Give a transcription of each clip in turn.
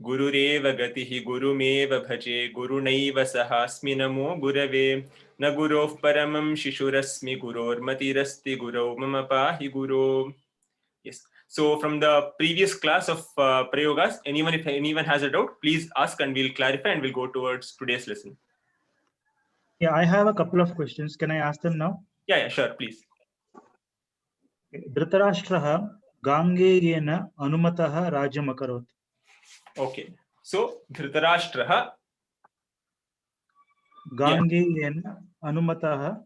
Gurureva gatihi gurumeva bhaje gurunaiva sahasmi namo gurave na gurov paramam shishurasmi guror matirasti gurov mama pahi guru. Yes. So from the previous class of Prayogas, if anyone has a doubt, please ask and we'll clarify and we'll go towards today's lesson. Yeah, I have a couple of questions. Can I ask them now? Yeah, sure, please. Dhritarashtraha Gangeyena Anumataha Rajyam Akarot. Okay. So Dhritarashtraha Gangeyena Anumataha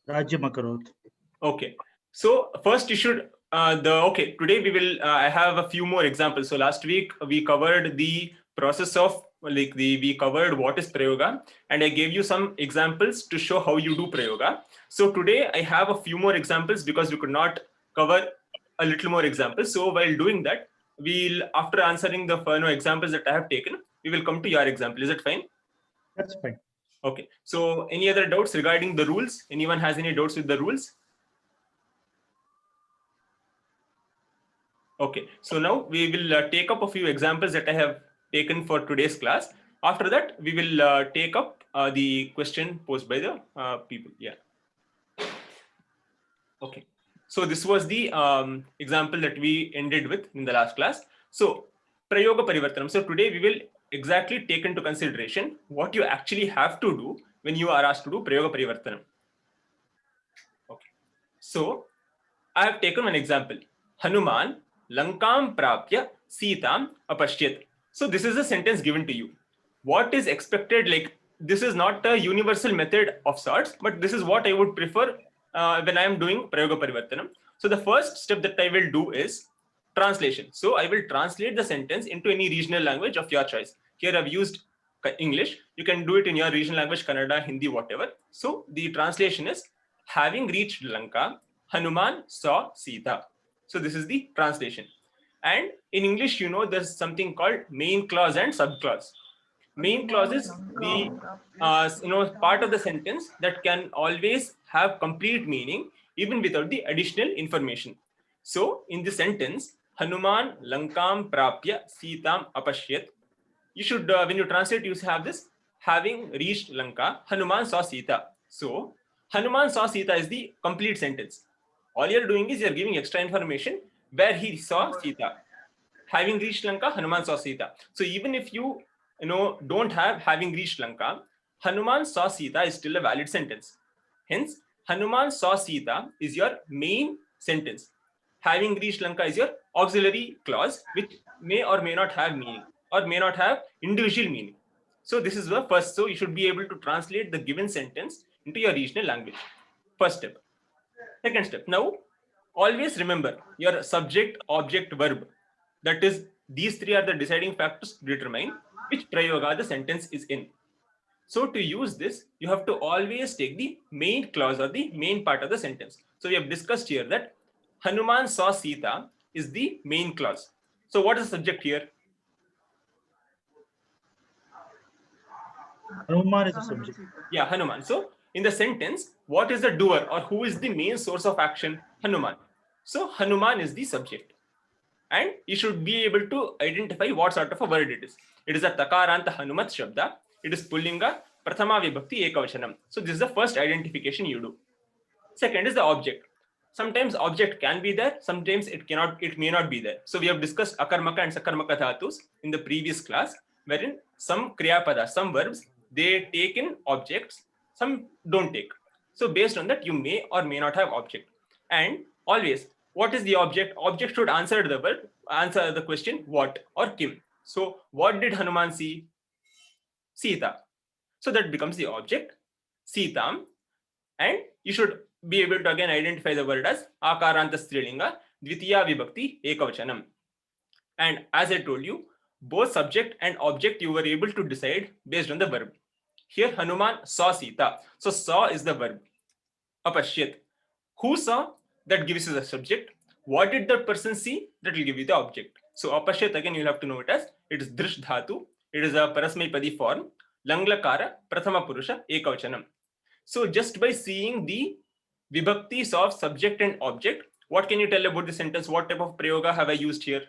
Rajyam Akarot. Okay. So first you should today we will I have a few more examples. So last week we covered the process of we covered what is prayoga, and I gave you some examples to show how you do prayoga. So today I have a few more examples because we could not cover a little more examples. So while doing that, we'll, after answering the examples that I have taken, we will come to your example. Is it fine? That's fine. Okay. So any other doubts regarding the rules? Anyone has any doubts with the rules? Okay, so now we will take up a few examples that I have taken for today's class. After that, we will take up the question posed by the people. Yeah. Okay, so this was the example that we ended with in the last class. So, Prayoga Parivartanam. So today we will exactly take into consideration what you actually have to do when you are asked to do Prayoga Parivartanam. Okay, so I have taken an example. Hanuman Lankam prapya Sitam apashyat. So this is a sentence given to you. What is expected? Like, this is not a universal method of sorts, but this is what I would prefer when I am doing Prayoga Parivartanam. So the first step that I will do is translation. So I will translate the sentence into any regional language of your choice. Here I've used English. You can do it in your regional language, Kannada, Hindi, whatever. So the translation is, having reached Lanka, Hanuman saw Sita. So this is the translation. And in English, there's something called main clause and subclause. Main clause is the part of the sentence that can always have complete meaning even without the additional information. So in the sentence, Hanuman Lankam prapya Sitam apashyat, you should, when you translate, you have this, having reached Lanka, Hanuman saw Sita. So Hanuman saw Sita is the complete sentence. All you're doing is you're giving extra information where he saw Sita. Having reached Lanka, Hanuman saw Sita. So even if you don't have having reached Lanka, Hanuman saw Sita is still a valid sentence. Hence, Hanuman saw Sita is your main sentence. Having reached Lanka is your auxiliary clause, which may or may not have meaning or may not have individual meaning. So this is the first. So you should be able to translate the given sentence into your regional language. First step. Second step. Now, always remember your subject, object, verb. That is, these three are the deciding factors to determine which prayoga the sentence is in. So to use this, you have to always take the main clause or the main part of the sentence. So we have discussed here that Hanuman saw Sita is the main clause. So what is the subject here? Hanuman is the subject. Yeah, Hanuman. So in the sentence, what is the doer or who is the main source of action? Hanuman. So Hanuman is the subject. And you should be able to identify what sort of a word it is. It is a takaranta Hanumat Shabda. It is Pullinga Prathama Vibhakti Ekavachanam. So this is the first identification you do. Second is the object. Sometimes object can be there, sometimes it may not be there. So we have discussed Akarmaka and Sakarmaka Dhatus in the previous class, wherein some Kriya Pada, some verbs, they take in objects, some don't take. So based on that, you may or may not have object. And always, what is the object? Object should answer the question what or kim. So what did Hanuman see? Sita. So that becomes the object, Sitam, and you should be able to again identify the word as Akaranta Strilinga, Dvitiya Vibhakti Ekavachanam. And as I told you, both subject and object you were able to decide based on the verb. Here Hanuman saw Sita. So saw is the verb. Apashyat. Who saw? That gives you the subject. What did that person see? That will give you the object. So apashyat, again you'll have to know it as, it is drish dhatu. It is a parasmaipadi form. Langlakara prathama purusha ekavachanam. So just by seeing the vibhaktis of subject and object, what can you tell about the sentence? What type of prayoga have I used here?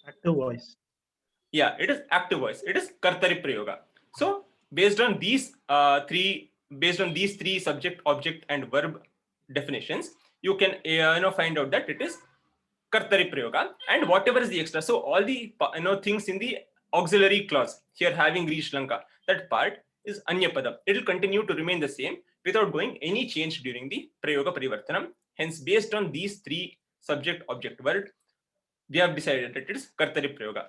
Active voice. Yeah, it is active voice. It is kartari prayoga. So based on these three subject, object, and verb definitions, you can find out that it is kartari prayoga, and whatever is the extra. So all the things in the auxiliary clause here having reached Lanka, that part is anya padam. It will continue to remain the same without going any change during the prayoga parivartanam. Hence, based on these three subject, object, verb, we have decided that it is kartari prayoga.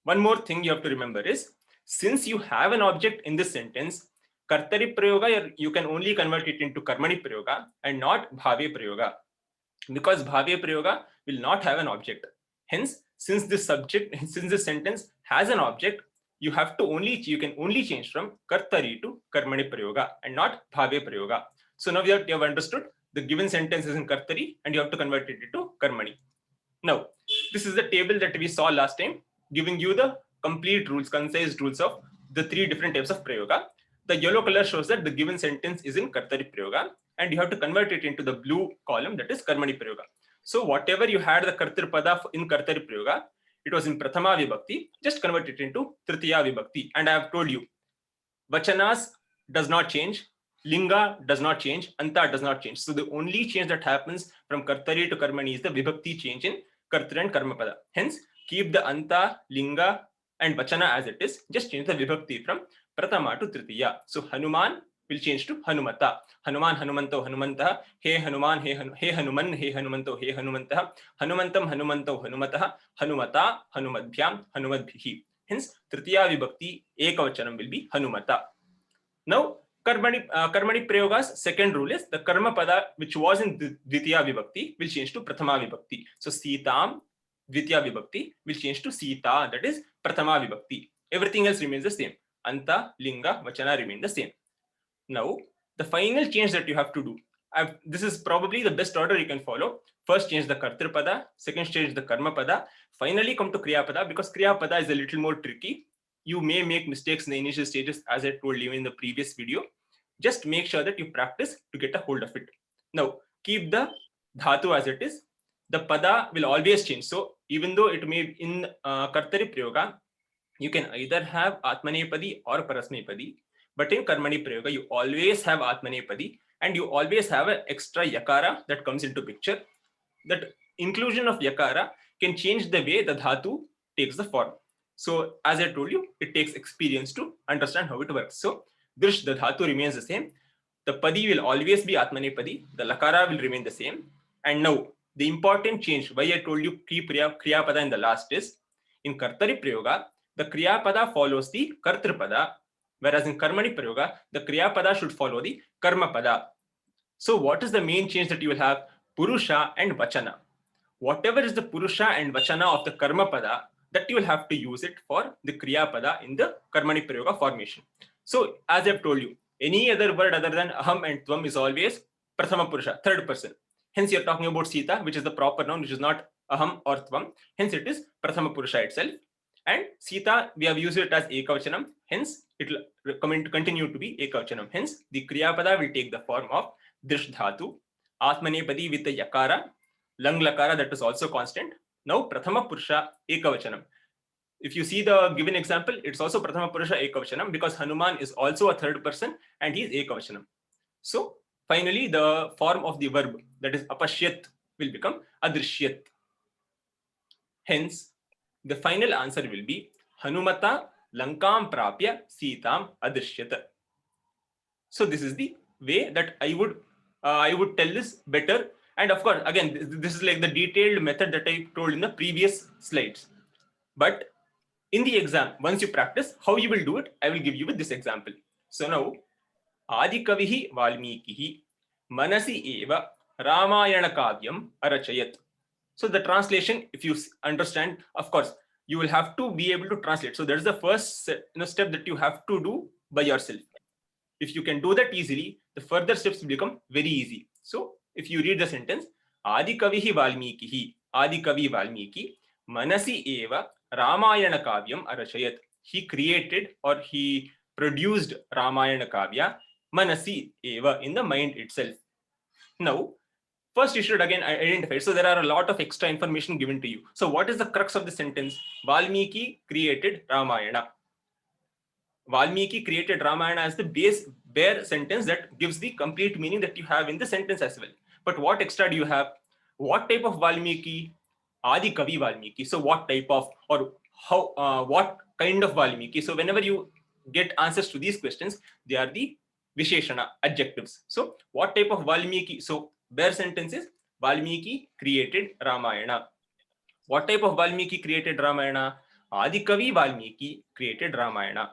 One more thing you have to remember is, since you have an object in this sentence, kartari prayoga, you can only convert it into karmani prayoga and not bhave prayoga, because bhave prayoga will not have an object. Hence, since this sentence has an object, you can only change from kartari to karmani prayoga and not bhave prayoga. So now you have understood the given sentence is in kartari and you have to convert it into karmani. Now, this is the table that we saw last time, giving you the complete rules, concise rules of the three different types of prayoga. The yellow color shows that the given sentence is in kartari prayoga, and you have to convert it into the blue column, that is karmani prayoga. So whatever you had the kartar pada in kartari prayoga, it was in prathama vibhakti, just convert it into tritiya vibhakti. And I have told you, vachanas does not change, linga does not change, anta does not change. So the only change that happens from kartari to karmani is the vibhakti change in kartri and karma pada. Hence, keep the anta, linga, and vachana as it is. Just change the vibhakti from prathama to tritiya. So Hanuman will change to Hanumata. Hanuman, Hanumanto, Hanumantah. He Hanuman, he Hanuman, he Hanumanto, he Hanumantah. Hanumantam, Hanumanto, Hanumatah. Hanumata, Hanumadbhyam, Hanumadbhihi. Hence, tritiya vibhakti ekavachanam will be Hanumata. Now, karmani prayoga's second rule is the karma pada which was in dvitiya vibhakti will change to prathama vibhakti. So Sitam, dvitiya vibhakti will change to Sita, that is prathama vibhakti. Everything else remains the same. Anta, linga, vachana remain the same. Now, the final change that you have to do, this is probably the best order you can follow. First change the kartar pada, second change the karma pada, finally come to kriya pada, because kriya pada is a little more tricky. You may make mistakes in the initial stages, as I told you in the previous video. Just make sure that you practice to get a hold of it. Now, keep the dhatu as it is. The pada will always change. So even though it may in kartari prayoga, you can either have atmanepadi or parasmepadi. But in karmani prayoga, you always have atmanepadi and you always have an extra yakara that comes into picture. That inclusion of yakara can change the way the dhatu takes the form. So as I told you, it takes experience to understand how it works. So drish, the dhatu remains the same. The padi will always be atmanepadi. The lakara will remain the same. And now the important change, why I told you keep kriya pada in the last is, in kartari prayoga, the kriya pada follows the kartri pada, whereas in karmani prayoga, the kriya pada should follow the karma pada. So what is the main change that you will have? Purusha and vachana. Whatever is the purusha and vachana of the karma pada, that you will have to use it for the kriya pada in the karmani prayoga formation. So as I've told you, any other word other than aham and tvam is always prathama purusha, third person. Hence you're talking about Sita, which is the proper noun, which is not aham or tvam. Hence it is prathama purusha itself. And Sita, we have used it as ekavachanam. Hence it will continue to be ekavachanam. Hence the kriya pada will take the form of drish dhatu, atmanepadi with the yakara, lang lakara, that is also constant. Now prathama purusha ekavachanam. If you see the given example, it's also prathama purusha ekavachanam because Hanuman is also a third person and he is ekavachanam. So finally the form of the verb, that is apashyat, will become adrishyat. Hence the final answer will be Hanumata lankam prapya Sitam adrishyat. So this is the way that I would tell this better. And of course, again, this is like the detailed method that I told in the previous slides. But in the exam, once you practice, how you will do it, I will give you with this example. So now, Adikavihi Valmikihi Manasi Eva Ramayana Kavyam Arachayat. So the translation, if you understand, of course, you will have to be able to translate. So that's the first step that you have to do by yourself. If you can do that easily, the further steps will become very easy. So if you read the sentence, Adi Kavihi Valmikihi, Adi Kavi Valmiki, Manasi Eva Ramayana Kavyam Arachayat. He created or he produced Ramayana Kavya, Manasi Eva, in the mind itself. Now, First, you should again identify. So there are a lot of extra information given to you. So what is the crux of the sentence? Valmiki created Ramayana. Valmiki created Ramayana as the bare sentence that gives the complete meaning that you have in the sentence as well. But what extra do you have? What type of Valmiki? Adi Kavi Valmiki. So what type of, or how, what kind of Valmiki? So whenever you get answers to these questions, they are the Visheshana, adjectives. So what type of Valmiki? So bare sentence is Valmiki created Ramayana. What type of Valmiki created Ramayana? Adi Kavi Valmiki created Ramayana.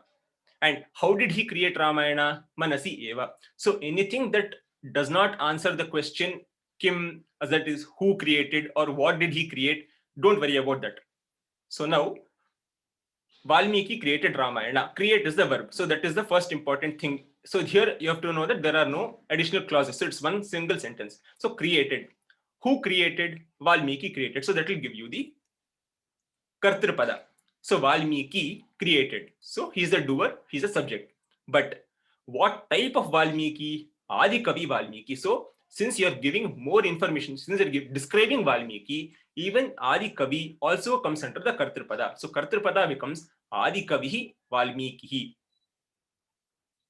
And how did he create Ramayana? Manasi eva. So anything that does not answer the question Kim, that is who created or what did he create, don't worry about that. So now Valmiki created Ramayana. Create is the verb. So that is the first important thing. So here you have to know that there are no additional clauses. So it's one single sentence. So created. Who created? Valmiki created. So that will give you the Kartripada. So Valmiki created. So he's the doer, he's a subject. But what type of Valmiki? Adi Kavi Valmiki. So since you're giving more information, since you're describing Valmiki, even Adi Kavi also comes under the Kartripada. So Kartripada becomes Adi Kavi Valmiki.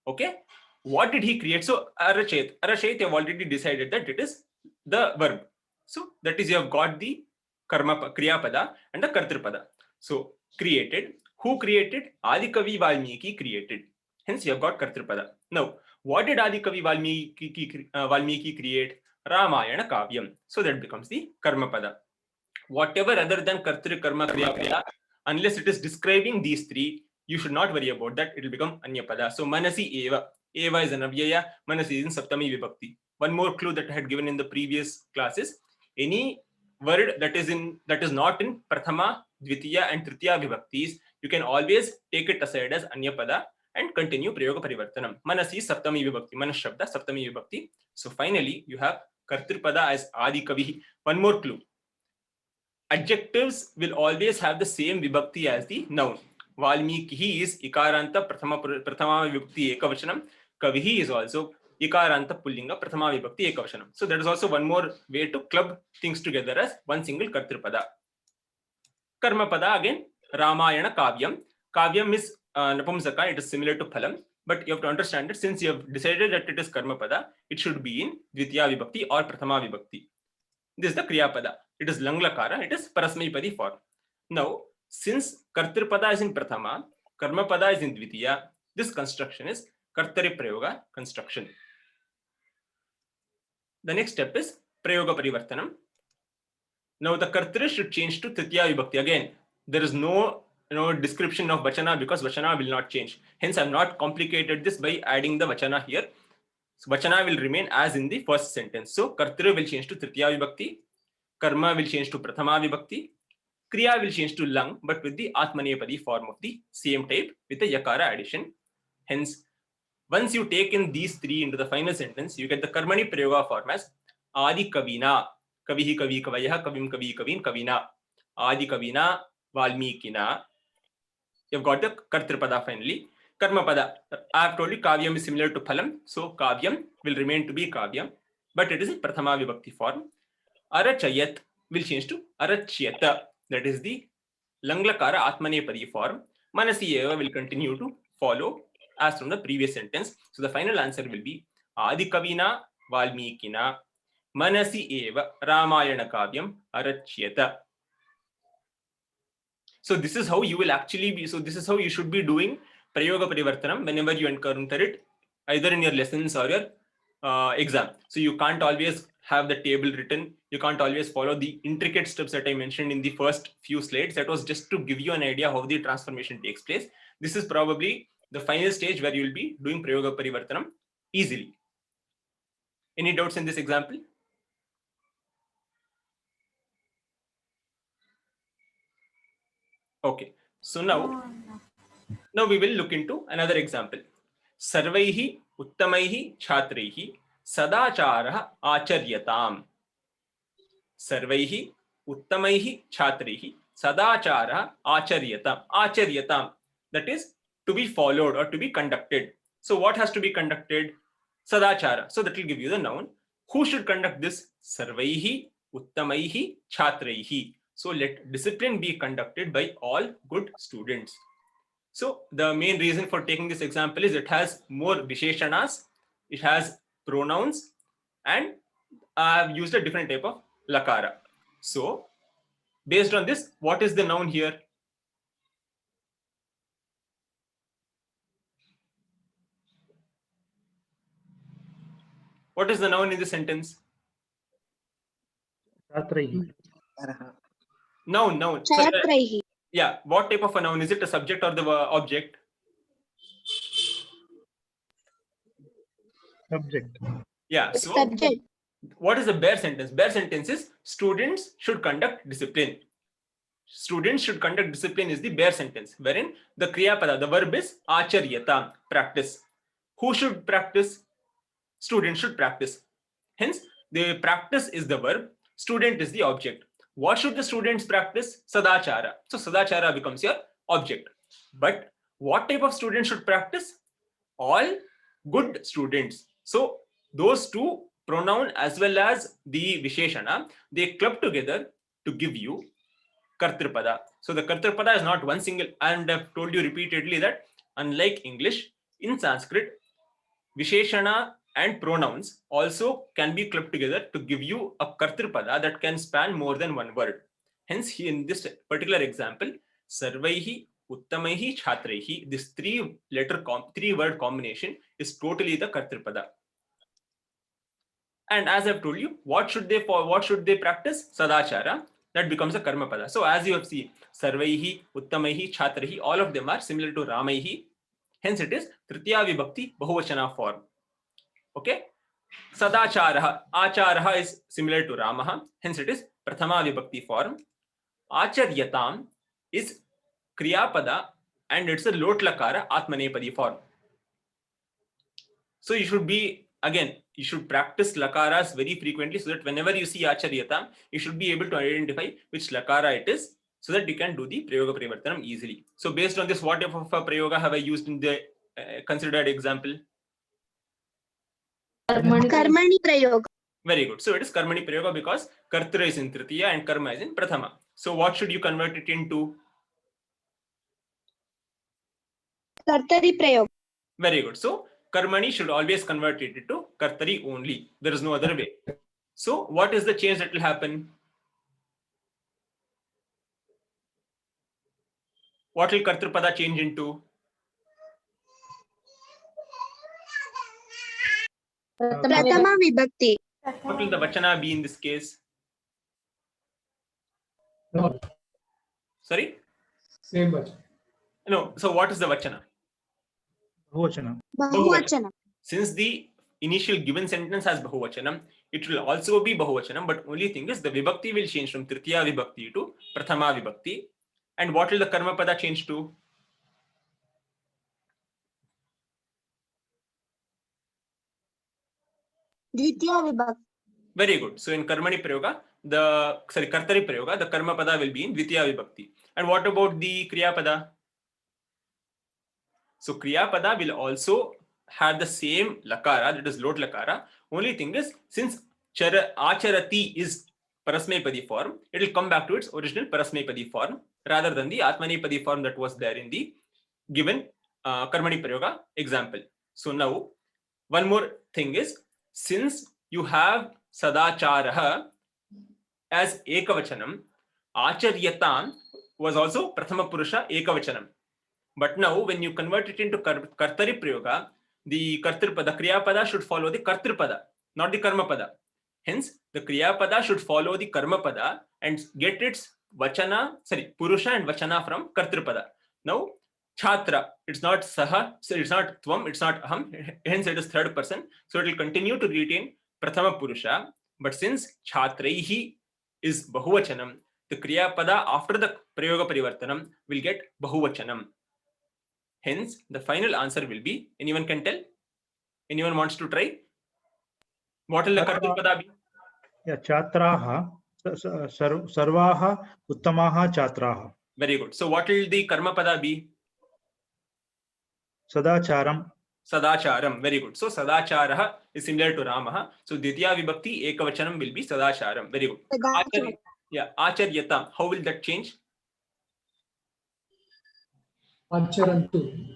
Okay. What did he create? So Arachayat. Arachayat, you have already decided that it is the verb. So that is, you have got the Karma Kriya Pada and the Kartripada. So created. Who created? Adi Kavi Valmiki created. Hence you have got Kartripada. Now, what did Adi Kavi Valmiki create? Ramayana Kavyam. So that becomes the Karma Pada. Whatever other than Kartri Karma Kriya Pada, unless it is describing these three, you should not worry about that. It will become Anyapada. So Manasi Eva. Eva is an Avyaya. Manasi is in Saptami Vibhakti. One more clue that I had given in the previous classes. Any word that is not in Prathama, Dvitiya and Tritiya Vibhaktis, you can always take it aside as Anyapada and continue Prayoga Parivartanam. Manasi Saptami Vibhakti. Manas Shabda Saptami Vibhakti. So finally, you have Kartripada as Adi Kavi. One more clue. Adjectives will always have the same vibhakti as the noun. Valmiki is ikaranta prathama vibhakti ekavachanam. Kavihi is also ikaranta pullinga prathama vibhakti ekavachanam. So that is also one more way to club things together as one single kartripada. Karmapada again, Ramayana Kavyam. Kavyam is Napumsaka, it is similar to Phalam. But you have to understand that since you have decided that it is Karmapada, it should be in Dvitiya Vibhakti or Prathama Vibhakti. This is the Kriyapada. It is Langlakara. It is Parasmaipadi form. Now, since Kartripada is in Prathama, Karmapada is in Dvitiya, this construction is Kartari Prayoga construction. The next step is Prayoga Parivartanam. Now, the Kartari should change to Tritiya Vibhakti. Again, there is no description of Vachana because Vachana will not change. Hence, I have not complicated this by adding the Vachana here. So Vachana will remain as in the first sentence. So Kartri will change to Tritiya Vibhakti, Karma will change to Prathama Vibhakti, Kriya will change to Lang, but with the Atmanepadi form of the same type with the Yakara addition. Hence, once you take in these three into the final sentence, you get the Karmani Prayoga form as Adi Kavina, Kavihi Kavi Kavayah, Kavim Kavi Kavin Kavina, Adi Kavina, Valmikina. You've got the Kartripada finally. Karmapada. I have told you Kavyam is similar to Phalam. So Kavyam will remain to be Kavyam, but it is in Prathama Vibhakti form. Arachayat will change to Arachyata. That is the Langlakara Atmanepadi form. Manasi Eva will continue to follow as from the previous sentence. So the final answer will be Adi Kavina Valmikina Manasi Eva Ramayana Kavyam Arachyata. So this is how you will actually be. So this is how you should be doing Prayoga Parivartanam whenever you encounter it, either in your lessons or your exam. So you can't always have the table written. You can't always follow the intricate steps that I mentioned in the first few slides. That was just to give you an idea how the transformation takes place. This is probably the final stage where you will be doing Prayoga Parivartanam easily. Any doubts in this example? Okay. So now we will look into another example. Sarvaihi uttamaihi chhatraihi sadacharah acharyatam. Sarvaihi uttamaihi chhatraihi sadacharah acharyatam. Acharyatam, that is to be followed or to be conducted. So what has to be conducted? Sadachara. So that will give you the noun. Who should conduct this? Sarvaihi uttamaihi chhatraihi. So let discipline be conducted by all good students. So the main reason for taking this example is it has more visheshanas, it has pronouns, and I've used a different type of lakara. So based on this, what is the noun here? What is the noun in this sentence? Chatraihi. Noun. Chatraihi. Yeah, what type of a noun? Is it a subject or the object? Subject. Yeah, so Subject. what is a bare sentence? Bare sentence is students should conduct discipline. Students should conduct discipline is the bare sentence, wherein the kriya pada, the verb is acharyata, practice. Who should practice? Students should practice. Hence, the practice is the verb, student is the object. What should the students practice? Sadachara. So sadachara becomes your object. But what type of students should practice? All good students. So those two, pronoun as well as the visheshana, they club together to give you kartripada. So the kartripada is not one single, and I've told you repeatedly that unlike English, in Sanskrit, visheshana and pronouns also can be clubbed together to give you a kartripada that can span more than one word. Hence, here in this particular example, sarvaihi uttamaihi chhatraihi, this three word combination is totally the kartripada. And as I've told you, what should they practice? Sadachara. That becomes a karma pada. So as you have seen, sarvaihi uttamaihi chhatraihi, all of them are similar to ramaihi. Hence it is tritiya vibhakti bahuvachana form. Okay. Sadacharaha. Acharaha is similar to Ramaha. Hence it is prathama vibhakti form. Acharyatam is kriyapada and it's a lotlakara atmanepadi form. So you should practice lakaras very frequently so that whenever you see acharyatam, you should be able to identify which lakara it is so that you can do the prayoga parivartanam easily. So based on this, what type of a prayoga have I used in the considered example? Karmani prayoga. Very good. So it is karmani prayoga because kartra is in tritiya and karma is in prathama. So what should you convert it into? Kartari prayoga. Very good. So karmani should always convert it into kartari only. There is no other way. So what is the change that will happen? What will kartripada change into? Prathama vibhakti. What will the vachana be in this case? No. Sorry? Same vachana. No. So what is the vachana? Bahuvachana. Bahuvachana. Since the initial given sentence has bahuvachanam, it will also be bahuvachanam, but only thing is the vibhakti will change from tritiya vibhakti to prathama vibhakti. And what will the karma pada change to? Dvitiya vibhakti. Very good. So in karmani prayoga, kartari prayoga, the karma pada will be in dvitiya vibhakti. And what about the kriya pada? So kriya pada will also have the same lakara, that is lot lakara. Only thing is, since acharati is parasmaipadi form, it will come back to its original parasmaipadi form rather than the atmanipadi form that was there in the given karmani prayoga example. So now one more thing is, since you have sadacharaha as ekavachanam, acharyatam was also prathama purusha ekavachanam. But now when you convert it into kartari prayoga, the kriya pada should follow the kartripada, not the karma pada. Hence, the kriya pada should follow the karma pada and get its purusha and vachana from kartripada. Now, chhatra, it's not saha, so it's not tvam, it's not aham, hence it is third person. So it will continue to retain prathama purusha. But since chhatraihi is bahuvachanam, the kriya pada after the prayoga parivartanam will get bahuvachanam. Hence, the final answer will be, anyone can tell? Anyone wants to try? What will the kartripada be? Yeah, chatraha, sarvaha uttamaha chatraha. Very good. So what will the karma pada be? Sadacharam. Sadacharam. Very good. So Sadacharaha is similar to Ramaha. So Ditya Vibhakti Ekavachanam will be Sadacharam. Very good. Yeah, Acharyatam. How will that change? Acharantu.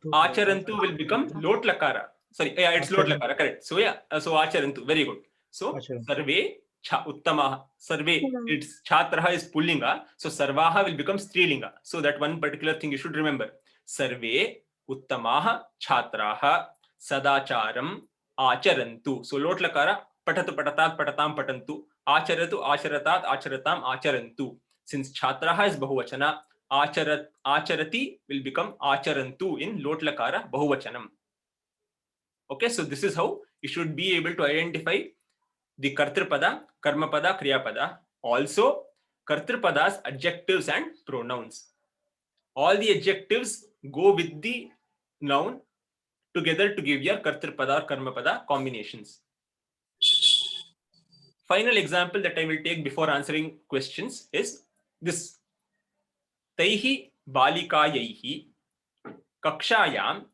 Acharantu will become Lot Lakara. Sorry, yeah, it's Lot Lakara, correct. So yeah, so Acharantu, very good. So Sarve Uttamaha. Sarve, it's Chatraha is Pullinga. So Sarvaha will become Strilinga. So that one particular thing you should remember. Sarve Uttamaha Chatraha Sadacharam Acharantu. So Lot Lakara, Patatu Patatat Patatam Patantu. Acharatu Acharatat Acharatam Acharantu. Since Chatraha is Bahuvachana, Acharati will become Acharantu in Lot Lakara Bahuvachanam. Okay, so this is how you should be able to identify the Kartripada, Karmapada, Kriyapada. Also, Kartripada's adjectives and pronouns. All the adjectives go with the noun together to give your Kartripada or Karmapada combinations. Final example that I will take before answering questions is this. Taihi balikayaihi kakshayam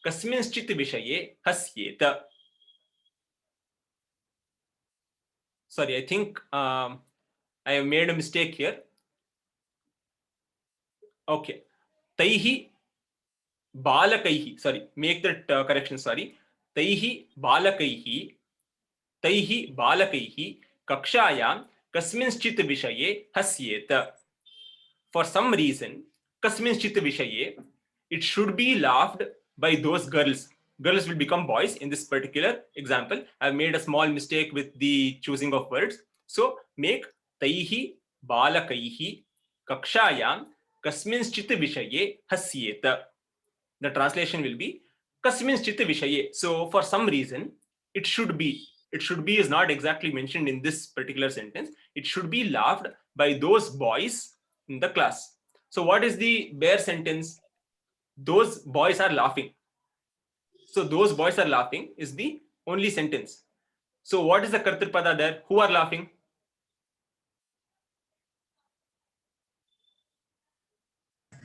kasminschit vishaye hasyeta. Sorry, I think I have made a mistake here. Okay. Taihi balakaihi. Sorry, make that correction. Sorry. Taihi balakaihi kakshayam kasminschit vishaye hasyeta. For some reason, kasminschit vishaye, it should be laughed by those girls. Girls will become boys in this particular example. I've made a small mistake with the choosing of words. So make taihi balakaihi kakshayam kasminschit vishaye hasyeta. The translation will be kasminschit vishaye. So for some reason, it should be is not exactly mentioned in this particular sentence. It should be laughed by those boys in the class. So what is the bare sentence? Those boys are laughing. So those boys are laughing is the only sentence. So what is the Kartripada there? Who are laughing?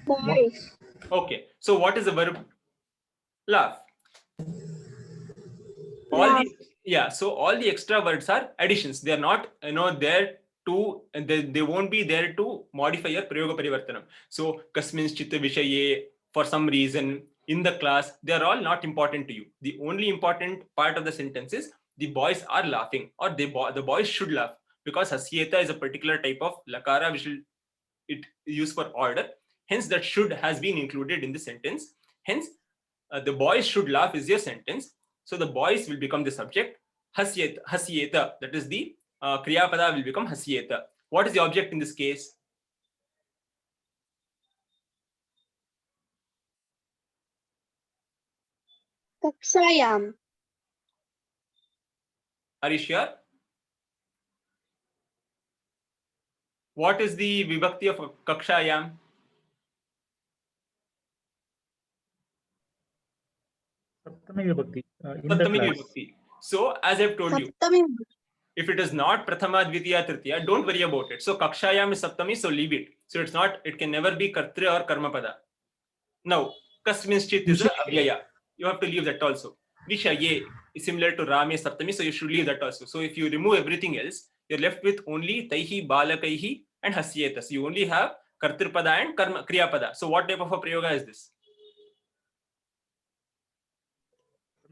Boys. Okay. So what is the verb? Laugh. So all the extra words are additions. They are not, there to, they won't be there to modify your Prayoga Parivartanam. So kasminschit vishaye, for some reason, in the class, they are all not important to you. The only important part of the sentence is the boys are laughing, or the boys should laugh, because hasyeta is a particular type of lakara which it used for order. Hence that should has been included in the sentence. Hence the boys should laugh is your sentence. So the boys will become the subject. Hasyeta, that is the Kriyapada will become hasyeta. What is the object in this case? Kakshayam. Are you sure? What is the vibhakti of kakshayam? Saptami Vibhakti. Saptami vibhakti. So as I've told you, if it is not Prathama, Dvitiya, Tritiya, don't worry about it. So kakshayam is Saptami, so leave it. So it can never be Kartri or Karmapada. Now, kasminschit is a avyaya. You have to leave that also. Vishaye is similar to Rame Saptami, so you should leave that also. So if you remove everything else, you're left with only Taihi, Balakaihi and Hasyeta. So you only have Kartripada and Kriyapada. So what type of a Prayoga is this?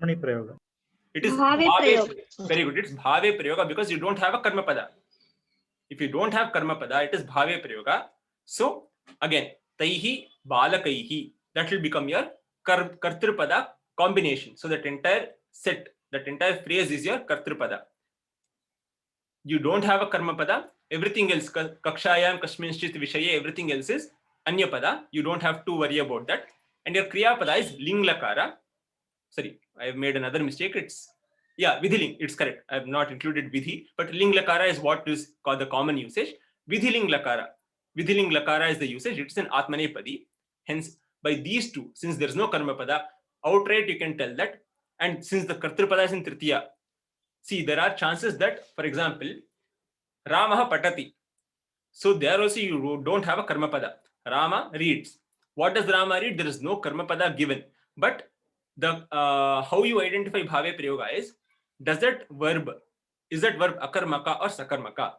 Prayoga. It is Bhave Prayoga. Very good. It's Bhave Prayoga because you don't have a Karmapada. If you don't have Karmapada, it is Bhave Prayoga. So again, Taihi, Balakaihi, that will become your Kartripada combination. So that entire set, that entire phrase is your Kartripada. You don't have a Karmapada, everything else, Kakshayam, Kashminschit, Vishaye, everything else is Anyapada. You don't have to worry about that. And your Kriyapada is Ling Lakara. Sorry, I have made another mistake. It's, Vidhiling, it's correct. I have not included Vidhi, but Ling Lakara is what is called the common usage. Vidhiling Lakara. Vidhiling Lakara is the usage. It's an Atmanepadi. Hence, by these two, since there's no Karmapada, outright you can tell that. And since the Kartripada is in Tritiya, see, there are chances that, for example, Ramaha Patati. So there also you don't have a Karmapada. Rama reads. What does Rama read? There is no Karmapada given. But the how you identify bhave prayoga is is that verb akarmaka or sakarmaka?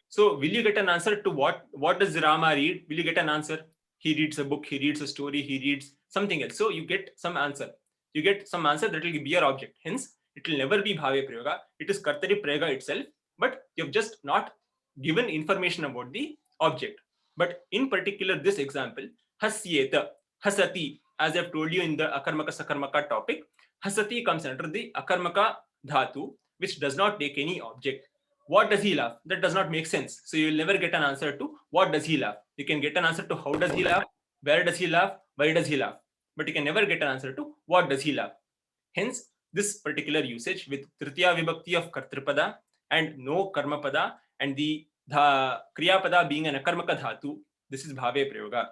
So will you get an answer to what does Rama read? Will you get an answer? He reads a book, he reads a story, he reads something else. So you get some answer. You get some answer that will be your object. Hence, it will never be bhave prayoga. It is kartari prayoga itself, but you have just not given information about the object. But in particular, this example, hasyeta, hasati, as I've told you in the akarmaka sakarmaka topic, hasati comes under the akarmaka dhatu, which does not take any object. What does he laugh? That does not make sense. So you will never get an answer to what does he laugh. You can get an answer to how does he laugh, where does he laugh, why does he laugh. But you can never get an answer to what does he laugh. Hence, this particular usage with Tritiya Vibhakti of Kartripada and no Karmapada and the Kriyapada being an Akarmaka Dhatu, this is Bhave Prayoga.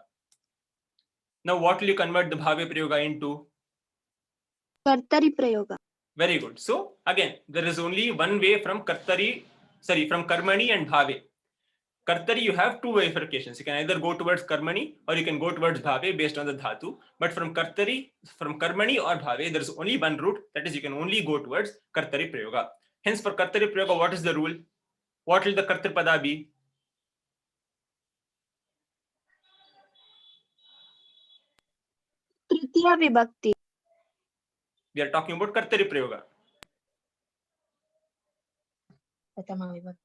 Now, what will you convert the Bhave Prayoga into? Kartari Prayoga. Very good. So, again, there is only one way from Karmani and Bhave. Kartari, you have two bifurcations. You can either go towards Karmani or you can go towards Bhave based on the Dhatu. But from Karmani or Bhave, there is only one route. That is, you can only go towards Kartari Prayoga. Hence, for Kartari Prayoga, what is the rule? What will the Kartripada be? Tritiya Vibhakti. We are talking about Kartari Prayoga. Prathama Vibhakti.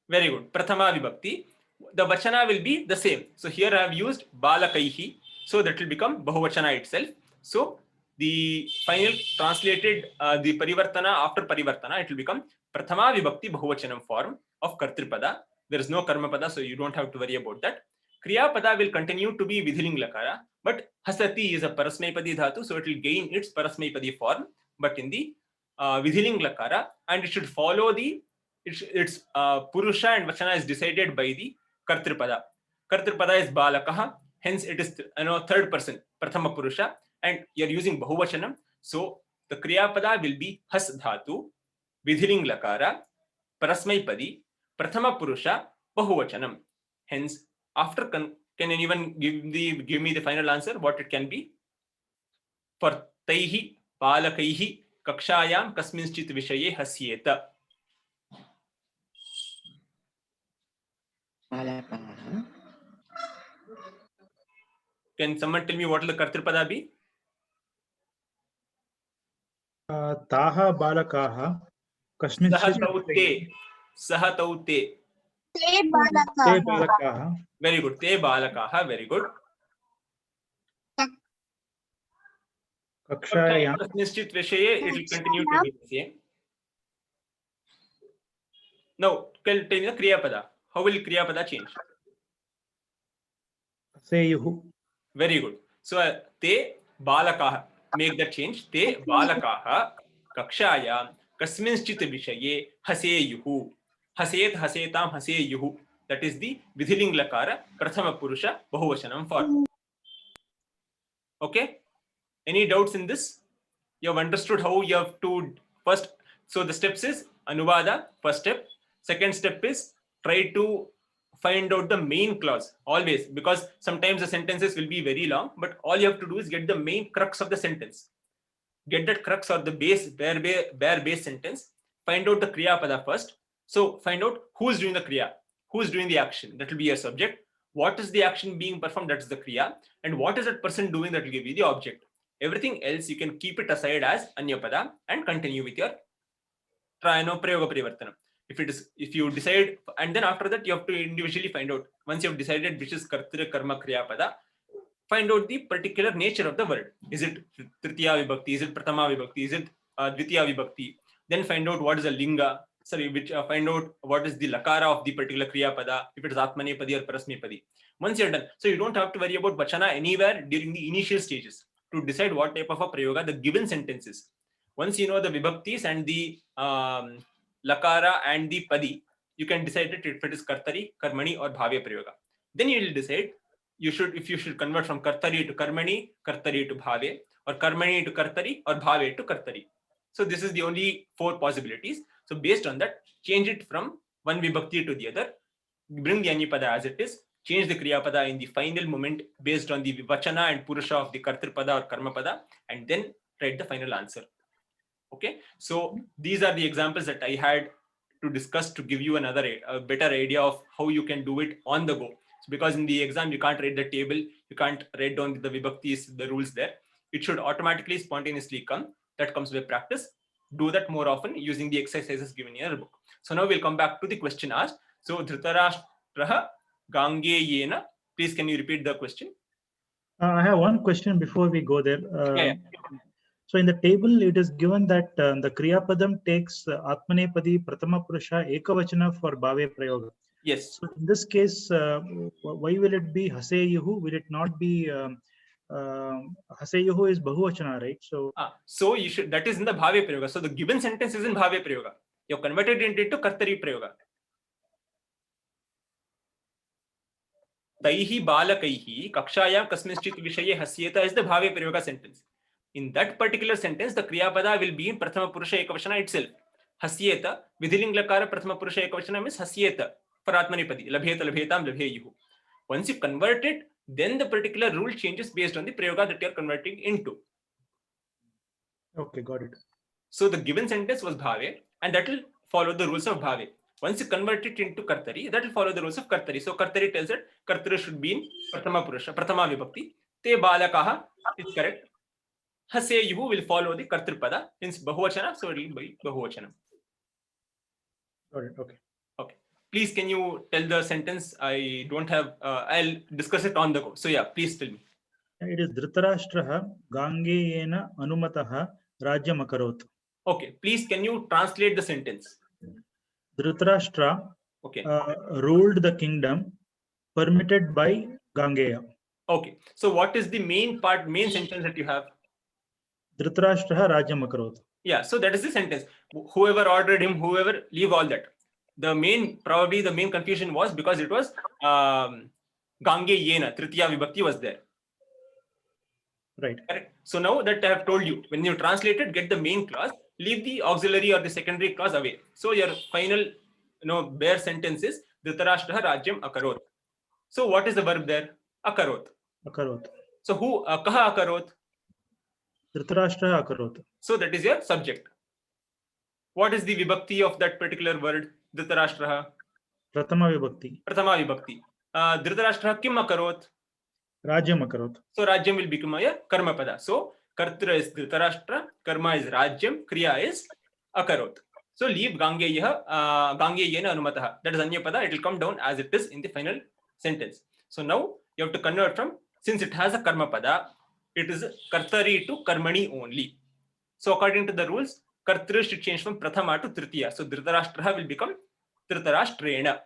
Very good. Prathama Vibhakti. The Vachana will be the same. So here I have used Balakaihi. So that will become Bahuvachana itself. So the final translated, the Parivartana after Parivartana, it will become Prathama Vibhakti Bahuvachanam form of Kartripada. There is no Karmapada, so you don't have to worry about that. Kriyapada will continue to be Vidhiling Lakara, but Hasati is a Parasmaipadi Dhatu, so it will gain its Parasmaipadi form, but in the Vidhiling Lakara, and it should follow the its Purusha and Vachana is decided by the Kartripada. Kartripada is Balakaha, hence it is third person, Prathama Purusha, and you are using Bahuvachanam. So the Kriyapada will be Has Dhatu, Vidhiling Lakara, Parasmaipadi, Prathama Purusha, Bahuvachanam. Hence, after can anyone give me the final answer? What it can be? For Taihi, Balakaihi, Kakshayam, Kasminschit Vishaye Hasyeta. Can someone tell me what will the Kartripada be? Taha balakaha kasminchit Saha taute. Te te Balakaha. balakaha Very good. Te balakaha. Very good. kakshayam Nischit Vishaye, it will continue to be the same. Now, tell me the Kriyapada. How will Kriyapada change? seyuhu. Very good. So, te balakaha. Make that change. Te balakaha kakshayam kasminschit vishaye haseyuhu. Haset hasetam haseyuhu. That is the Vidhiling Lakara Prathama Purusha Bahuvachanam form. Okay? Any doubts in this? You have understood how you have to first. So the steps is Anuvada, first step. Second step is try to find out the main clause always, because sometimes the sentences will be very long, but all you have to do is get the main crux of the sentence. Get that crux or the base, bare base sentence. Find out the Kriya Pada first. So find out who is doing the Kriya, who is doing the action. That will be your subject. What is the action being performed? That is the Kriya. And what is that person doing? That will give you the object. Everything else you can keep it aside as Anyapada and continue with your Prayoga Parivartanam. If you decide, and then after that you have to individually find out. Once you have decided which is Kartri Karma Kriya Pada, find out the particular nature of the word. Is it Tritiya Vibhakti? Is it Prathama Vibhakti? Is it Dvitiya Vibhakti? Then find out what is a Linga. Find out what is the Lakara of the particular Kriya Pada, if it is Atmanepadi or Parasmepadi. Once you're done, so you don't have to worry about Vachana anywhere during the initial stages to decide what type of a Prayoga the given sentences. Once you know the Vibhaktis and the Lakara and the Padi, you can decide it if it is Kartari, Karmani or Bhave Prayoga. Then you will decide if you should convert from Kartari to Karmani, Kartari to Bhave, or Karmani to Kartari, or Bhave to Kartari. So this is the only 4 possibilities. So based on that, change it from one Vibhakti to the other, bring the Anyapada as it is, change the Kriyapada in the final moment based on the Vachana and Purusha of the Kartripada or Karmapada, and then write the final answer. Okay, so these are the examples that I had to discuss to give you a better idea of how you can do it on the go. So because in the exam you can't read the table, you can't write down the vibhaktis, the rules there. It should automatically spontaneously come. That comes with practice. Do that more often using the exercises given in your book. So now we'll come back to the question asked. So Dhritarashtraha Gangeyena. Please, can you repeat the question? I have one question before we go there. Yeah. So in the table, it is given that the Kriya Padam takes Atmanepadi Pratama Purusha Ekavachana for Bhave Prayoga. Yes. So in this case, why will it be Haseyuhu? Will it not be Haseyuhu is Bahuvachana, right? So you should, that is in the Bhave Prayoga. So the given sentence is in Bhave Prayoga. You have converted it into Kartari Prayoga. Taihi balakaihi kakshayam kasminchit vishaye hasyeta is the Bhave Prayoga sentence. In that particular sentence, the Kriya Pada will be in Prathama Purusha Ekavachana itself. Hasyeta, Vidhiling Lakara Prathama Purusha Ekavachana means Hasyeta for Atmanepadi. Labheta, labhetam, labheyuhu. Once you convert it, then the particular rule changes based on the Prayoga that you are converting into. Okay, got it. So the given sentence was Bhave, and that will follow the rules of Bhave. Once you convert it into Kartari, that will follow the rules of Kartari. So Kartari tells that Kartari should be in Prathama Purusha, Prathama Vibhakti. Te balakaha is correct. Haseyuhu will follow the Kartripada, means Bahuvachana, so it will be Bahuvachana. Got it. Okay. Okay. Please, can you tell the sentence? I don't have, I'll discuss it on the go. So yeah, please tell me. It is Dhritarashtraha Gangeyena Anumataha Rajyam Akarot. Okay, please, can you translate the sentence? Dhritarashtra Okay. ruled the kingdom permitted by Gangeya. Okay. So what is the main sentence that you have? Dhritarashtraha Rajyam Akarot. Yeah, so that is the sentence. Whoever ordered him, whoever, leave all that. Probably the main confusion was because it was Gange Yena, Tritiya Vibhakti was there. Right. Correct. So now that I have told you, when you translate it, get the main clause, leave the auxiliary or the secondary clause away. So your final, bare sentence is Dhritarashtraha Rajyam Akarot. So what is the verb there? Akarot. Akarot. So who, kaha akarot? Dhritarashtraha Akarot. So that is your subject. What is the vibhakti of that particular word? Dhritarashtraha. Prathama Vibhakti. Prathama vibhakti. Dhritarashtraha kim akarot? Rajyam Akarot. So Rajyam will become a karma pada. So Kartra is Dhritarashtra, karma is Rajyam, Kriya is Akarot. So leave Gangeyena Anumataha. That is Anya pada. It will come down as it is in the final sentence. So now you have to convert from, since it has a karma pada, it is Kartari to Karmani only. So according to the rules, Kartri should change from Prathama to Tritiya. So Dhritarashtraha will become Dhritarashtrena.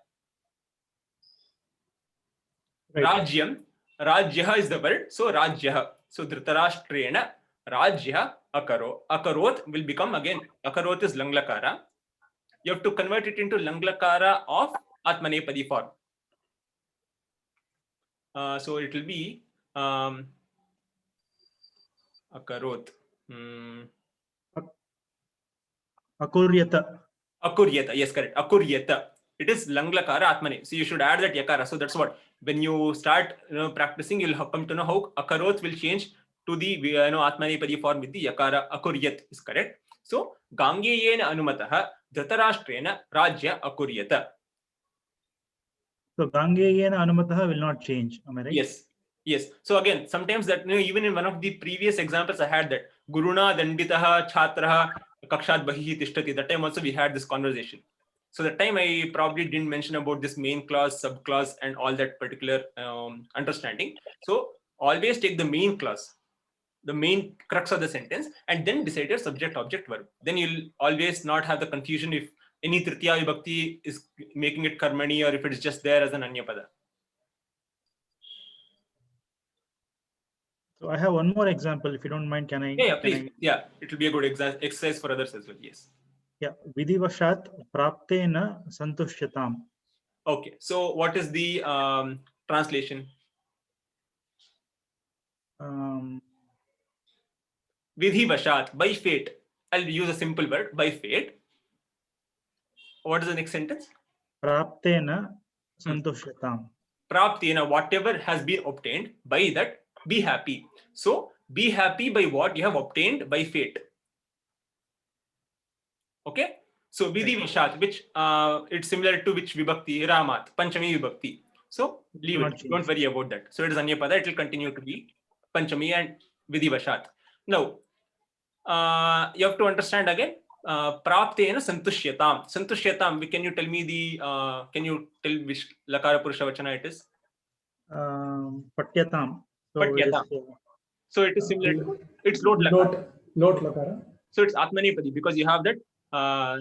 Right. Rajyam. Rajyaha is the word. So Rajyaha. So Dhritarashtrena Rajyaha Akarot will become again. Akarot is Langlakara. You have to convert it into Langlakara of Atmanepadi form. So it will be Akarot. Akuryata. Akuryata. Yes, correct. Akuryata. It is Langlakara Atmane. So you should add that Yakara. So that's what, when you start practicing, you'll come to know how Akarot will change to the Atmanepadi form with the Yakara. Akuryat is correct. So Gangeyena Anumataha Dhritarashtrena Rajya Akuryata. So Gangeyena Anumataha will not change. Am I right? Yes. Yes. So again, sometimes that, even in one of the previous examples, I had that Guruna Danditaha Chhatraha Kakshat Bahihi Tishtati. That time also we had this conversation. So that time I probably didn't mention about this main clause, subclause, and all that particular understanding. So always take the main clause, the main crux of the sentence, and then decide your subject, object, verb. Then you'll always not have the confusion if any Tritiya Vibhakti is making it Karmani or if it's just there as an Anyapada. So I have one more example, if you don't mind. Can I? Yeah, please. Yeah, it will be a good exercise for others as well. Yes. Yeah. Vidivashat Praptena Santushyatam. Okay. So what is the translation? Vidhi Vashat, by fate. I'll use a simple word, by fate. What is the next sentence? Praptena Santushyatam. Praptena, whatever has been obtained, by that, be happy. So be happy by what you have obtained by fate. Okay, so Vidhi Vashat, which it's similar to which vibhakti? Ramat, Panchami vibhakti. So leave it, don't worry about that. So it is Anyapada, it will continue to be Panchami and Vidhi Vashat. Now, you have to understand again, Praptena Santushyatam. Santushyatam, can you tell me the, can you tell which Lakara Purusha Vachana it is? Patyatam. Patyatam. So it is similar to, it's Lot Lakara. Lot Lakara. So it's Atmanepadi because you have that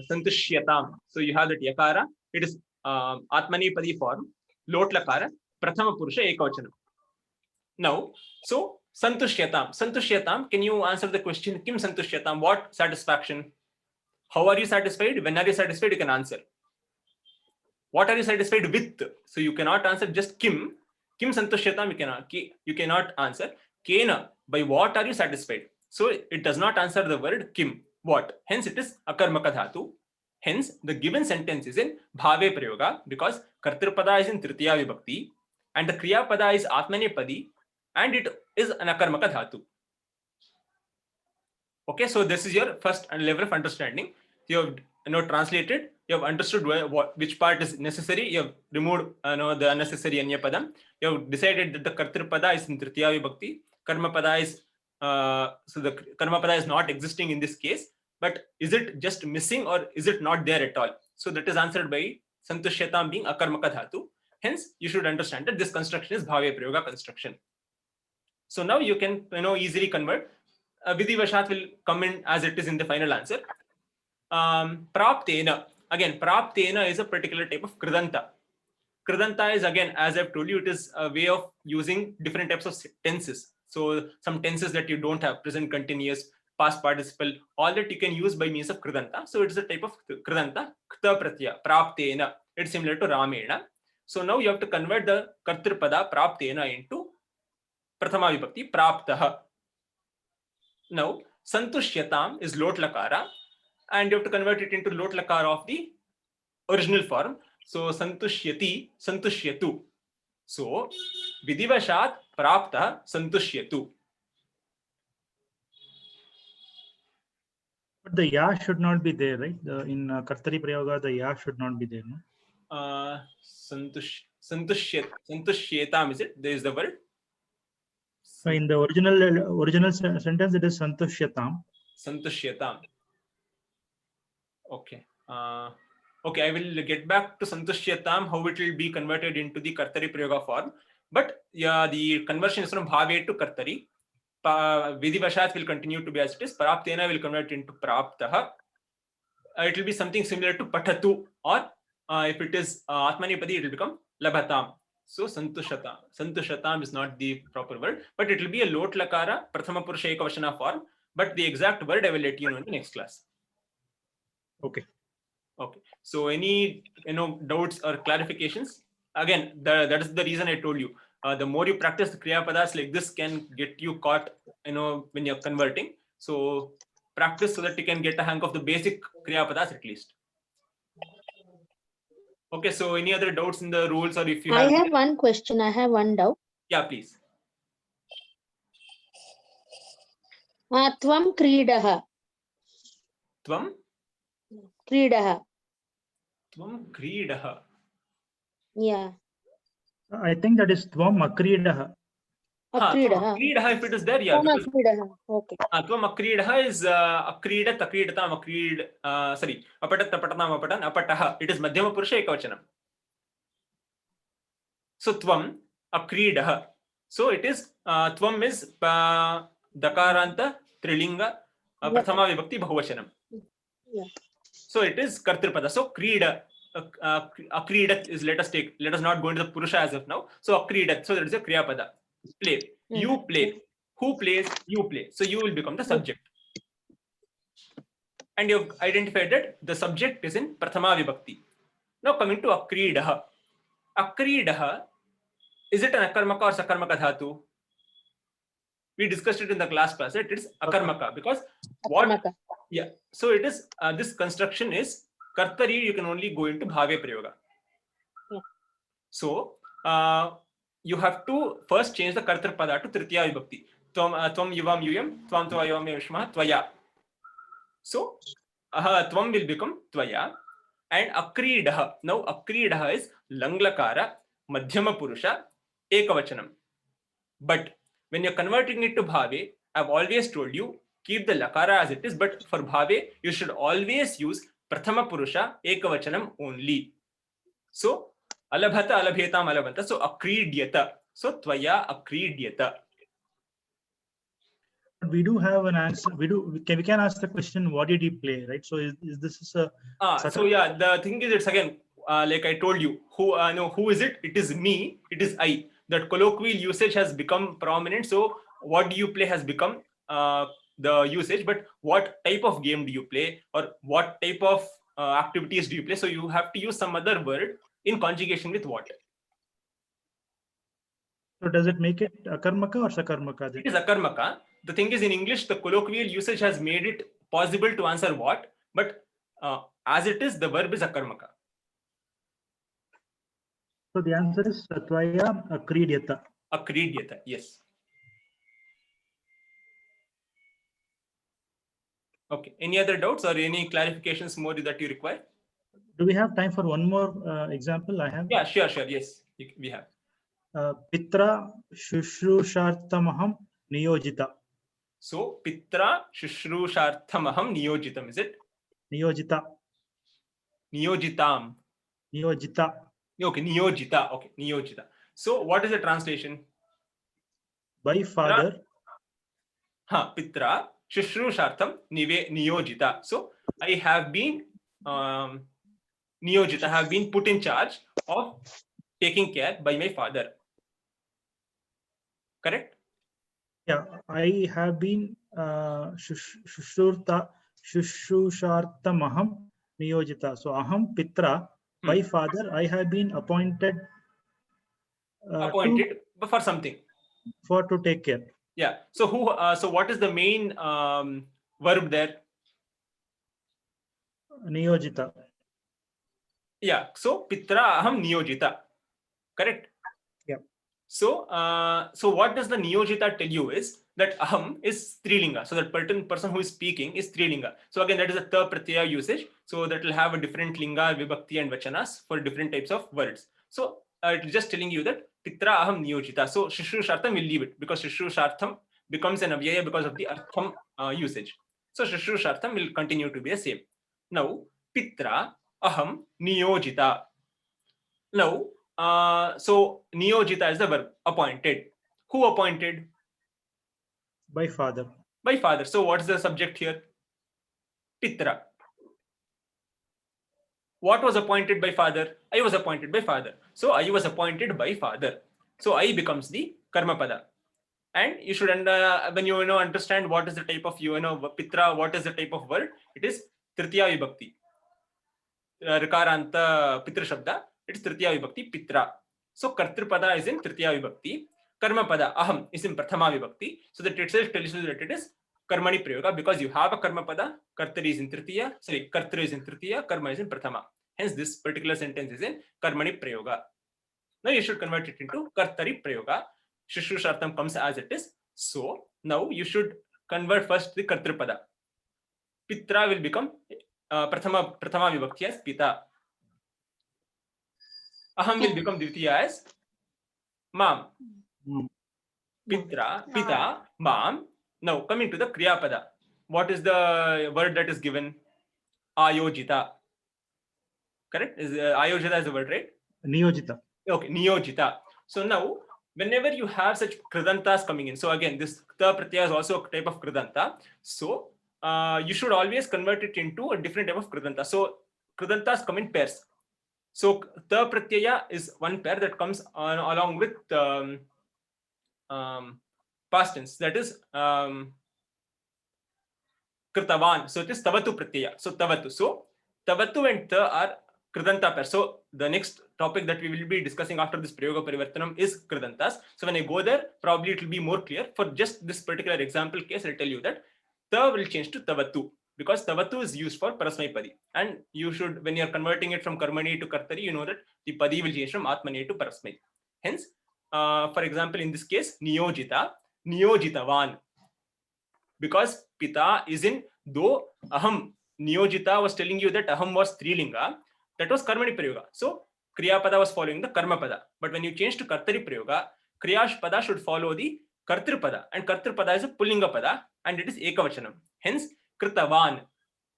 Santushyatam. So you have that Yakara. It is Atmanepadi form, Lot Lakara, Prathama Purusha Ekavachanam. Now, so Santushyatam. Santushyatam, can you answer the question? Kim Santushyatam? What satisfaction? How are you satisfied? When are you satisfied? You can answer. What are you satisfied with? So you cannot answer just Kim. Kim Santushyatam, you cannot answer. Kena, by what are you satisfied? So it does not answer the word Kim. What? Hence it is Akarmaka Dhatu. Hence the given sentence is in Bhave Prayoga because Kartrupada is in Tritiya Vibhakti and the Kriya Pada is Atmanepadi and it is an Akarmaka Dhatu. Okay, so this is your first level of understanding. You have translated, you have understood which part is necessary, you have removed the unnecessary Anyapadam, you have decided that the Kartrupada is in Tritiya Vibhakti, Karmapada is so the Karmapada is not existing in this case, but is it just missing or is it not there at all? So that is answered by Santushyatam being Akarmaka Dhatu. Hence, you should understand that this construction is Bhave Prayoga construction. So now you can easily convert. Vidhi Vashat will come in as it is in the final answer. Praptena. Again, Praptena is a particular type of Kridanta. Kridanta is, again, as I've told you, it is a way of using different types of tenses. So some tenses that you don't have, present continuous, past participle, all that you can use by means of Kridanta. So it's a type of Kridanta, Kta Pratyaya, Praptena. It's similar to Ramena. So now you have to convert the Kartrupada Praptena into Prathama Vibhakti, Praptaha. Now, Santushyatam is Lot Lakara, and you have to convert it into Lot Lakara of the original form. So, Santushyati, Santushyatu. So, Vidivashat Prapta Santushyatu. But the ya should not be there, right? In Kartari Prayoga, the ya should not be there, no? Santushyetam, is it? There is the word. In the original sentence, it is Santushyatam. Santushyatam. Okay. Okay, I will get back to Santushyatam, how it will be converted into the Kartari Prayoga form. But yeah, the conversion is from Bhave to Kartari. Vidivashat will continue to be as it is. Praptena will convert into Praptaha. It will be something similar to Patatu, or if it is Atmanipadi, it will become Labhatam. So Santushatam. Santushatam is not the proper word, but it will be a Lot Lakara, Prathama Purusha Ekavachana form. But the exact word I will let you know in the next class. Okay. Okay. So any doubts or clarifications? Again, that is the reason I told you. The more you practice the Kriya Padas like this can get you caught, when you're converting. So practice so that you can get a hang of the basic Kriya Padas at least. Okay, so any other doubts in the rules, or if you have... I have one question. I have one doubt. Yeah, please. Tvam Kridaha. Tvam? Kridaha. Tvam Kridaha. Yeah. I think that is Tvam Akridaha. Akridaha. Akridaha, if it is there, yeah. Akridaha. Okay. Tvam Akridaha is Akridat, Akridatam, Akrid, sorry, Apatat, Apatanam, Apatan, Apataha. It is Madhyama Purusha Ekavachanam. So Tvam Akridaha. So it is Tvam is Dakaranta Trilinga Prathama Vibhakti Bahuvachanam. Yeah. So it is Kartrupada. So Krida. Akridat is, let us not go into the Purusha as of now. So Akridat. So that is a Kriya Pada. Play. You play. Who plays? You play. So you will become the subject. And you have identified that the subject is in Prathama Vibhakti. Now coming to Akridaha. Akridaha, is it an Akarmaka or Sakarmaka Dhatu? We discussed it in the class, right? It is Akarmaka because what? Akarmaka. Yeah. So it is, this construction is Kartari, you can only go into Bhave Prayoga. Yeah. So you have to first change the Kartar Pada to Tritiya Vibhakti. tvam yuvam yuyam, tvam tva yuvam yushma, tvaya. So tvam will become tvaya. And akridah. Now akridah is langlakara, madhyama purusha, ekavachanam. But when you're converting it to bhave, I've always told you, keep the lakara as it is, but for bhave, you should always use prathama purusha, ekavachanam only. So, alabhata, alabhetam, alabhata. So, akridyata. So, tvaya akridyata. We do have an answer. We can ask the question, what did he play, right? So is this a So yeah, the thing is, it's again, like I told you, who is it? It is me, it is I. That colloquial usage has become prominent. So what do you play has become the usage, but what type of game do you play, or what type of activities do you play? So you have to use some other word in conjugation with what? So does it make it akarmaka or sakarmaka then? It is akarmaka. The thing is, in English, the colloquial usage has made it possible to answer what, but as it is, the verb is akarmaka. So the answer is tvaya akridyata. Akridyata, yes. Okay. Any other doubts or any clarifications more that you require? Do we have time for one more example? I have. Yeah, sure. Yes, we have. Pitra shushrushartamaham niyojita. So, pitra shushrusharthamaham niyojitam, is it? Niyojita. Niyojitam. Niyojita. Okay, niyojita. Okay, niyojita. So, what is the translation? By father. Pitra shushrushartham niyojita. So, I have been niyojita, have been put in charge of taking care by my father. Correct? Yeah, I have been shushrushartamaham niyojita. So aham pitra, by father, I have been appointed for something. To take care. Yeah. So so what is the main verb there? Niyojita. Yeah. So pitra aham niyojita. Correct. Yeah. So so what does the niyojita tell you is that aham is strilinga. So that person who is speaking is strilinga. So again, that is a ta pratyaya usage. So that will have a different linga, vibhakti, and vachanas for different types of words. So it's just telling you that pitra aham niyojita. So shishrushartham will leave it because shishrushartham becomes an avyaya because of the artham usage. So shishrushartham will continue to be the same. Now pitra aham niyojita. Now so niyojita is the verb, appointed. Who appointed? By father. By father. So what's the subject here? Pitra. What was appointed by father? I was appointed by father. So I was appointed by father. So I becomes the karma pada. And you should when you understand what is the type of pitra, what is the type of word? It is tritiya vibhakti. Rikaranta pitra shabda. It is tritiya vibhakti pitra. So kartrupada is in tritiya vibhakti. Karma pada aham is in prathama vibhakti. So that itself tells you that it is karmani prayoga because you have a karma pada. Kartari is in tritiya. Sorry, kartru is in tritiya. Karma is in prathama. Hence, this particular sentence is in karmani prayoga. Now you should convert it into kartari prayoga. Shishrushartham comes as it is. So now you should convert first the kartrupada. Pitra will become prathama vibhakti as pita. Aham will become dvitiya as mam. Pitra, pita, mam. Now coming to the kriya pada. What is the word that is given? Ayojita. Correct? Ayojita is the word, right? Niyojita. Okay, niyojita. So now, whenever you have such kridantas coming in, so again, this ta pratyaya is also a type of kridanta. So you should always convert it into a different type of kridanta. So kridantas come in pairs. So ta pratyaya is one pair that comes along with past tense. That is kritavan. So it is tavatu pratyaya. So tavatu. So tavatu and ta are kridanta pair. So the next topic that we will be discussing after this prayoga parivartanam is kridantas. So when I go there, probably it will be more clear. For just this particular example case, I'll tell you that ta will change to tavatu because tavatu is used for parasmai padi. And you should, when you're converting it from karmani to kartari, you know that the padi will change from atmani to parasmai. Hence, for example, in this case, niyojita, niyojitavan. Because pita is in, though aham niyojita was telling you that aham was strilinga, that was karmani prayoga. So kriya pada was following the karma pada. But when you change to kartari prayoga, kriya pada should follow the kartri pada, and kartri pada is a pullinga pada, and it is ekavachanam. Hence kritavan,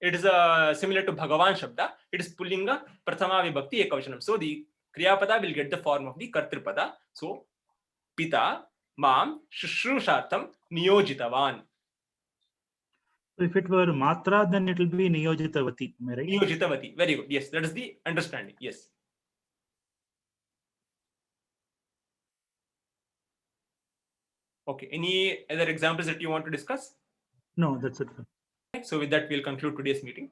it is similar to bhagavan shabda, it is pullinga prathama vibhakti ekavachanam. So the kriya pada will get the form of the kartri pada. So pita mam shushrushartham niyojitavan. So if it were matra, then it will be niyojitavati. Am I right? Niyojitavati. Very good. Yes, that is the understanding. Yes. Okay. Any other examples that you want to discuss? No, that's it. So with that, we'll conclude today's meeting.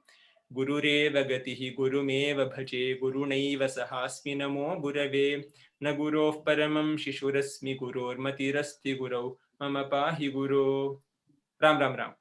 Gurureva gatihi gurumeva bhaje gurunaiva sahasmi namo gurave na gurof paramam shishurasmi guror matirasti gurau mama pahi guru. Ram Ram Ram.